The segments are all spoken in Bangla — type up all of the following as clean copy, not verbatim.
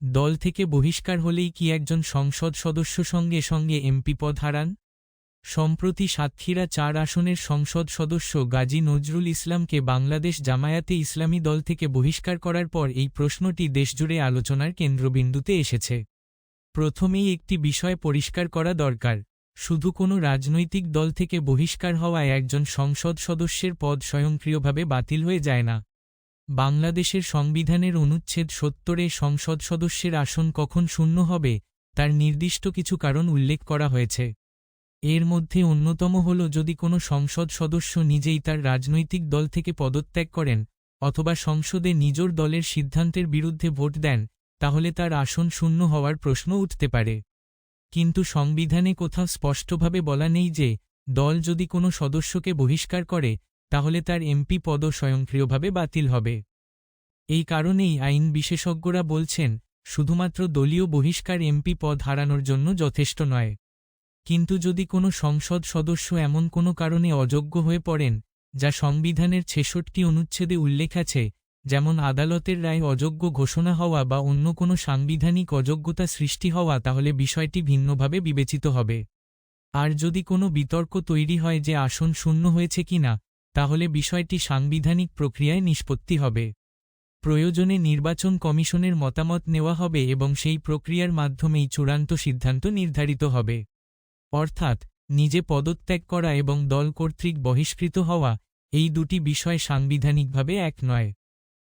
দল থেকে বহিষ্কার হলেই কি একজন সংসদ সদস্য সঙ্গে সঙ্গে এমপি পদ হারান? সম্প্রতি সাতক্ষীরা ৪ আসনের সংসদ সদস্য গাজী নজরুল ইসলামকে বাংলাদেশ জামায়াতে ইসলামী দল থেকে বহিষ্কার করার পর এই প্রশ্নটি দেশজুড়ে আলোচনার কেন্দ্রবিন্দুতে এসেছে। প্রথমেই একটি বিষয় পরিষ্কার করা দরকার, শুধু কোনো রাজনৈতিক দল থেকে বহিষ্কার হওয়ায় একজন সংসদ সদস্যের পদ স্বয়ংক্রিয়ভাবে বাতিল হয়ে যায় না। বাংলাদেশের সংবিধানের অনুচ্ছেদ ৭০-এ সংসদ সদস্যের আসন কখন শূন্য হবে তার নির্দিষ্ট কিছু কারণ উল্লেখ করা হয়েছে। এর মধ্যে অন্যতম হল যদি কোনো সংসদ সদস্য নিজেই তার রাজনৈতিক দল থেকে পদত্যাগ করেন অথবা সংসদে নিজের দলের সিদ্ধান্তের বিরুদ্ধে ভোট দেন, তাহলে তার আসন শূন্য হওয়ার প্রশ্ন উঠতে পারে। কিন্তু সংবিধানে কোথাও স্পষ্টভাবে বলা নেই যে দল যদি কোনো সদস্যকে বহিষ্কার করে তাহলে তার এমপি পদও স্বয়ংক্রিয়ভাবে বাতিল হবে। এই কারণেই আইন বিশেষজ্ঞরা বলছেন, শুধুমাত্র দলীয় বহিষ্কার এমপি পদ হারানোর জন্য যথেষ্ট নয়। কিন্তু যদি কোনো সংসদ সদস্য এমন কোনো কারণে অযোগ্য হয়ে পড়েন যা সংবিধানের ৬৬ অনুচ্ছেদে উল্লেখ আছে, যেমন আদালতের রায় অযোগ্য ঘোষণা হওয়া বা অন্য কোনো সাংবিধানিক অযোগ্যতা সৃষ্টি হওয়া, তাহলে বিষয়টি ভিন্নভাবে বিবেচিত হবে। আর যদি কোনো বিতর্ক তৈরি হয় যে আসন শূন্য হয়েছে কিনা, তাহলে বিষয়টি সাংবিধানিক প্রক্রিয়ায় নিষ্পত্তি হবে। প্রয়োজনে নির্বাচন কমিশনের মতামত নেওয়া হবে এবং সেই প্রক্রিয়ার মাধ্যমেই চূড়ান্ত সিদ্ধান্ত নির্ধারিত হবে। অর্থাৎ নিজে পদত্যাগ করা এবং দল কর্তৃক বহিষ্কৃত হওয়া, এই দুটি বিষয় সাংবিধানিকভাবে এক নয়।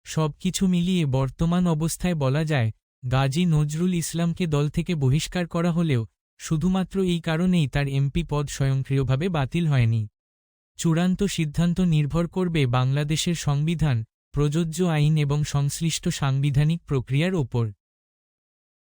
সবকিছু মিলিয়ে বর্তমান অবস্থায় বলা যায়, গাজী নজরুল ইসলামকে দল থেকে বহিষ্কার করা হলেও শুধুমাত্র এই কারণেই তার এমপি পদ স্বয়ংক্রিয়ভাবে বাতিল হয়নি। চূড়ান্ত সিদ্ধান্ত নির্ভর করবে বাংলাদেশের সংবিধান, প্রযোজ্য আইন এবং সংশ্লিষ্ট সাংবিধানিক প্রক্রিয়ার ওপর।